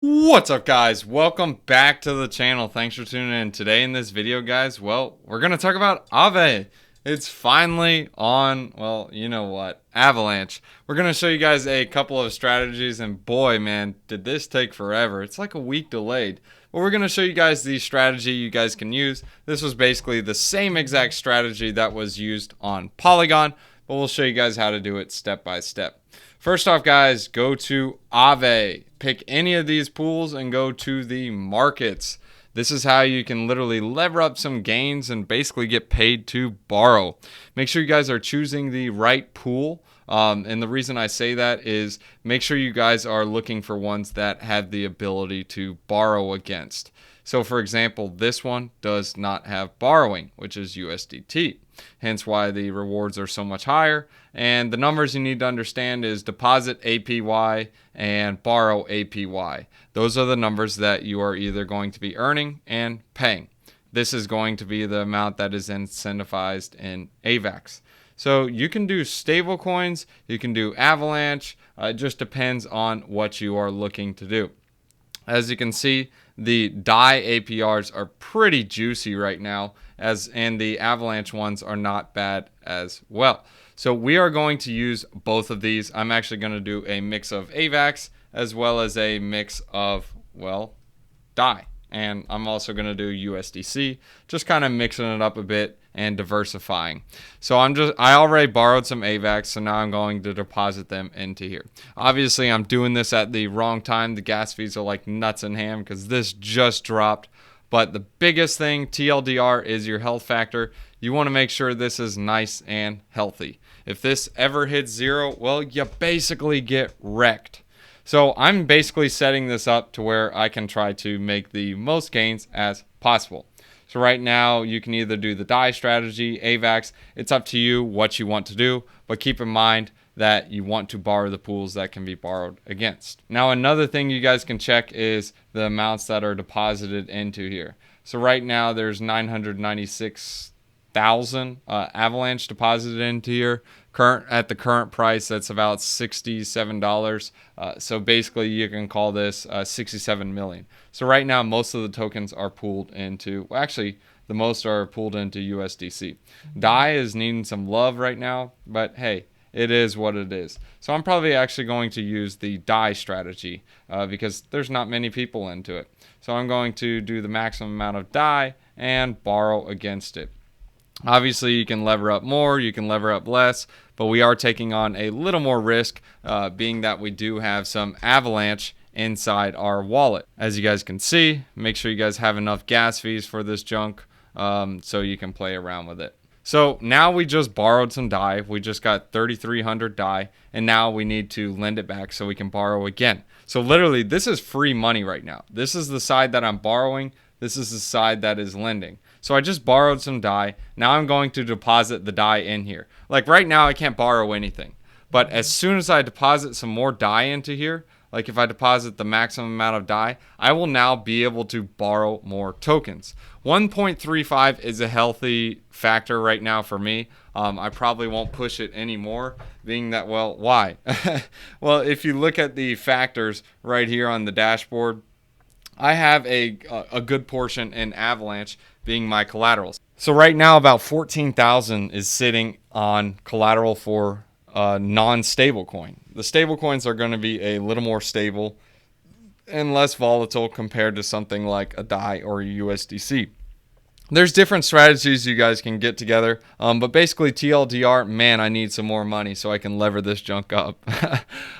What's up, guys? Welcome back to the channel. Thanks for tuning in. Today in this video, guys, well, we're going to talk about AAVE. It's finally on, well, you know what, Avalanche. We're going to show you guys a couple of strategies, and boy, man, did this take forever. It's like a week delayed. But we're going to show you guys the strategy you guys can use. This was basically the same exact strategy that was used on Polygon, but we'll show you guys how to do it step by step. First off, guys, go to AAVE. Pick any of these pools and go to the markets. This is how you can literally lever up some gains and basically get paid to borrow. Make sure you guys are choosing the right pool. And the reason I say that is make sure you guys are looking for ones that have the ability to borrow against. So for example, this one does not have borrowing, which is USDT. Hence why the rewards are so much higher. And the numbers you need to understand is deposit APY and borrow APY. Those are the numbers that you are either going to be earning and paying. This is going to be the amount that is incentivized in Avax. So you can do stable coins, you can do Avalanche. It just depends on what you are looking to do. As you can see, the DAI APRs are pretty juicy right now, and the Avalanche ones are not bad as well. So we are going to use both of these. I'm actually going to do a mix of Avax as well as a mix of, well, DAI. And I'm also going to do USDC, just kind of mixing it up a bit and diversifying. So I already borrowed some AVAX, so now I'm going to deposit them into here. Obviously, I'm doing this at the wrong time. The gas fees are like nuts and ham because this just dropped. But the biggest thing, TLDR, is your health factor. You want to make sure this is nice and healthy. If this ever hits zero, well, you basically get wrecked. So I'm basically setting this up to where I can try to make the most gains as possible. So right now you can either do the DAI strategy, AVAX. It's up to you what you want to do, but keep in mind that you want to borrow the pools that can be borrowed against. Now another thing you guys can check is the amounts that are deposited into here. So right now there's 996,000 Avalanche deposited into here. At the current price, that's about $67. So basically, you can call this 67 million. So right now, most of the tokens are pooled into. Well, actually, the most are pooled into USDC. DAI is needing some love right now, but hey, it is what it is. So I'm probably actually going to use the DAI strategy because there's not many people into it. So I'm going to do the maximum amount of DAI and borrow against it. Obviously, you can lever up more, you can lever up less, but we are taking on a little more risk, being that we do have some Avalanche inside our wallet. As you guys can see, make sure you guys have enough gas fees for this junk so you can play around with it. So now we just borrowed some DAI. We just got 3,300 DAI, and now we need to lend it back so we can borrow again. So literally, this is free money right now. This is the side that I'm borrowing. This is the side that is lending. So I just borrowed some DAI. Now I'm going to deposit the DAI in here. Like right now, I can't borrow anything. But as soon as I deposit some more DAI into here, like if I deposit the maximum amount of DAI, I will now be able to borrow more tokens. 1.35 is a healthy factor right now for me. I probably won't push it anymore, being that, well, why? Well, if you look at the factors right here on the dashboard, I have a good portion in Avalanche being my collaterals. So right now about 14,000 is sitting on collateral for non-stable coin. The stable coins are going to be a little more stable and less volatile compared to something like a DAI or a USDC. There's different strategies you guys can get together, but basically TLDR, man, I need some more money so I can lever this junk up.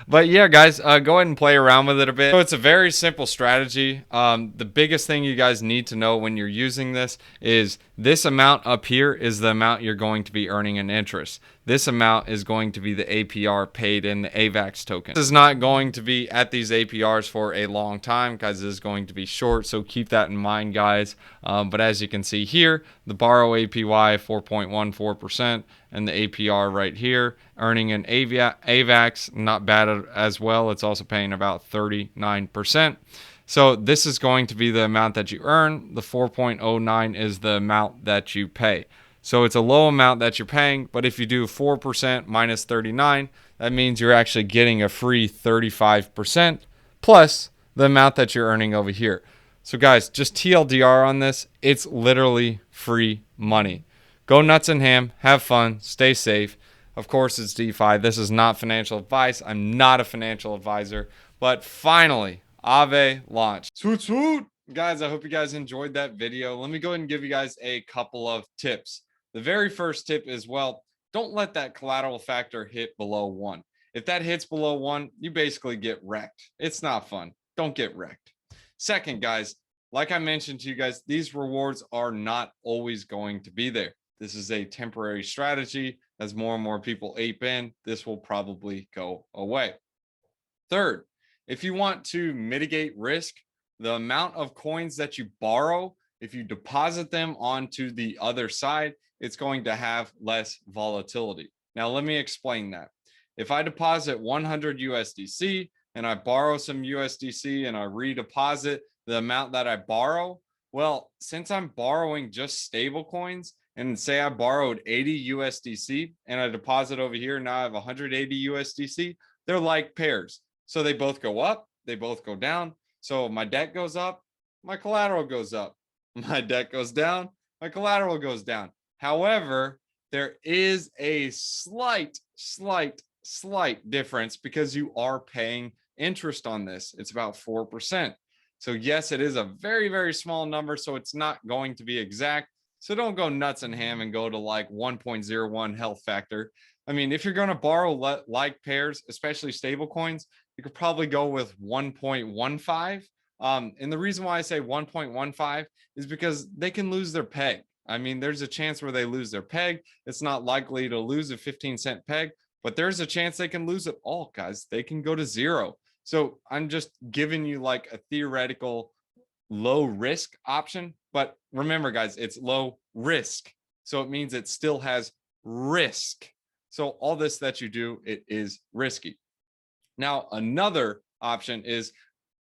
But yeah, guys, go ahead and play around with it a bit. So it's a very simple strategy. The biggest thing you guys need to know when you're using this is this amount up here is the amount you're going to be earning in interest. This amount is going to be the APR paid in the AVAX token. This is not going to be at these APRs for a long time because this is going to be short, so keep that in mind, guys. But as you can see here, the borrow APY 4.14% and the APR right here, earning an AVAX, not bad as well. It's also paying about 39%. So this is going to be the amount that you earn. The 4.09 is the amount that you pay. So it's a low amount that you're paying, but if you do 4% minus 39, that means you're actually getting a free 35% plus the amount that you're earning over here. So guys, just TLDR on this, it's literally free money. Go nuts and ham, have fun, stay safe. Of course, it's DeFi. This is not financial advice. I'm not a financial advisor. But finally, AAVE launched. Swoot, swoot. Guys, I hope you guys enjoyed that video. Let me go ahead and give you guys a couple of tips. The very first tip is, well, don't let that collateral factor hit below 1. If that hits below 1, you basically get wrecked. It's not fun. Don't get wrecked. Second, guys, like I mentioned to you guys, these rewards are not always going to be there. This is a temporary strategy. As more and more people ape in, this will probably go away. Third, if you want to mitigate risk, the amount of coins that you borrow, if you deposit them onto the other side, it's going to have less volatility. Now, let me explain that. If I deposit 100 USDC and I borrow some USDC and I redeposit the amount that I borrow, well, since I'm borrowing just stable coins, and say I borrowed 80 USDC and I deposit over here, now I have 180 USDC, they're like pairs. So they both go up, they both go down. So my debt goes up, my collateral goes up. My debt goes down, my collateral goes down. However, there is a slight difference because you are paying interest on this. It's about 4%. So yes, it is a very small number, so it's not going to be exact. So don't go nuts and ham and go to like 1.01 health factor. I mean, if you're going to borrow like pairs, especially stable coins, you could probably go with 1.15. And the reason why I say 1.15 is because they can lose their peg. I mean, there's a chance where they lose their peg. It's not likely to lose a 15-cent peg, but there's a chance they can lose it all, guys. They can go to 0. So I'm just giving you like a theoretical low risk option. But remember, guys, it's low risk. So it means it still has risk. So all this that you do, it is risky. Now, another option is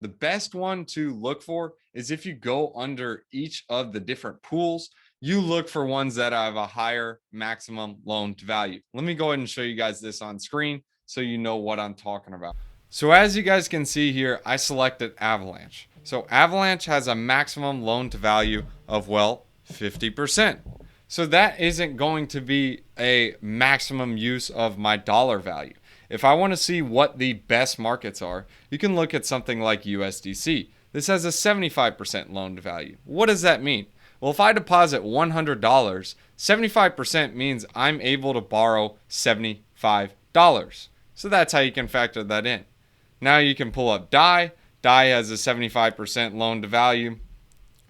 the best one to look for is if you go under each of the different pools, you look for ones that have a higher maximum loan to value. Let me go ahead and show you guys this on screen so you know what I'm talking about. So as you guys can see here, I selected Avalanche. So Avalanche has a maximum loan to value of, well, 50%. So that isn't going to be a maximum use of my dollar value. If I want to see what the best markets are, you can look at something like USDC. This has a 75% loan to value. What does that mean? Well, if I deposit $100, 75% means I'm able to borrow $75. So that's how you can factor that in. Now you can pull up DAI. DAI has a 75% loan to value.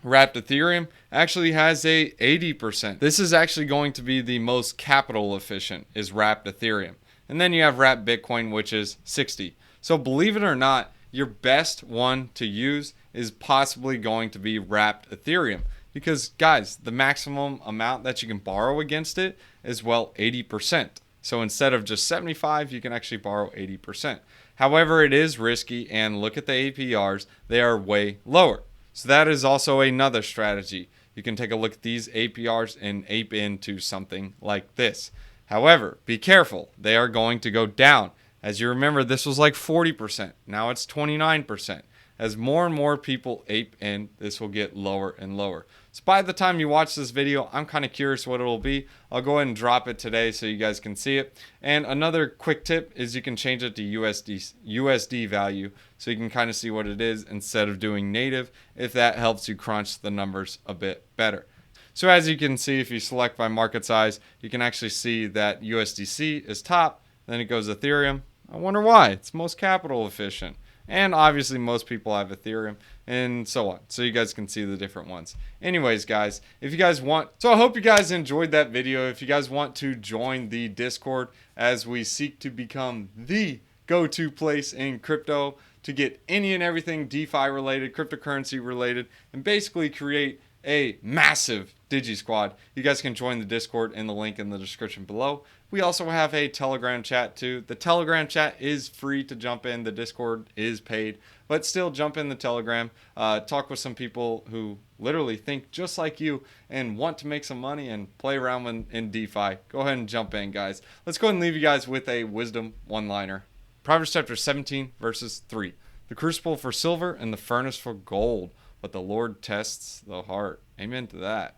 Wrapped Ethereum actually has a 80%. This is actually going to be the most capital efficient is Wrapped Ethereum. And then you have Wrapped Bitcoin, which is 60. So believe it or not, your best one to use is possibly going to be Wrapped Ethereum. Because guys, the maximum amount that you can borrow against it is, well, 80%. So instead of just 75, you can actually borrow 80%. However, it is risky, and look at the APRs, they are way lower. So that is also another strategy. You can take a look at these APRs and ape into something like this. However, be careful. They are going to go down. As you remember, this was like 40%. Now it's 29%. As more and more people ape in, this will get lower and lower. So by the time you watch this video, I'm kind of curious what it will be. I'll go ahead and drop it today so you guys can see it. And another quick tip is you can change it to USD value so you can kind of see what it is instead of doing native, if that helps you crunch the numbers a bit better. So as you can see, if you select by market size, you can actually see that USDC is top, then it goes Ethereum. I wonder why. It's most capital efficient. And obviously most people have Ethereum and so on. So you guys can see the different ones. Anyways, guys, if you guys want, so I hope you guys enjoyed that video. If you guys want to join the Discord as we seek to become the go-to place in crypto to get any and everything DeFi related, cryptocurrency related, and basically create a massive Digi Squad, you guys can join the Discord in the link in the description below. We also have a Telegram chat too. The Telegram chat is free to jump in. The Discord is paid, but still jump in the Telegram. Talk with some people who literally think just like you and want to make some money and play around in DeFi. Go ahead and jump in, guys. Let's go ahead and leave you guys with a wisdom one-liner. Proverbs chapter 17 verses 3. The crucible for silver and the furnace for gold, but the Lord tests the heart. Amen to that.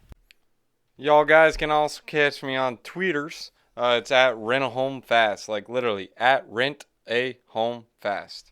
Y'all guys can also catch me on tweeters. It's at rent a home fast, like literally at rent a home fast.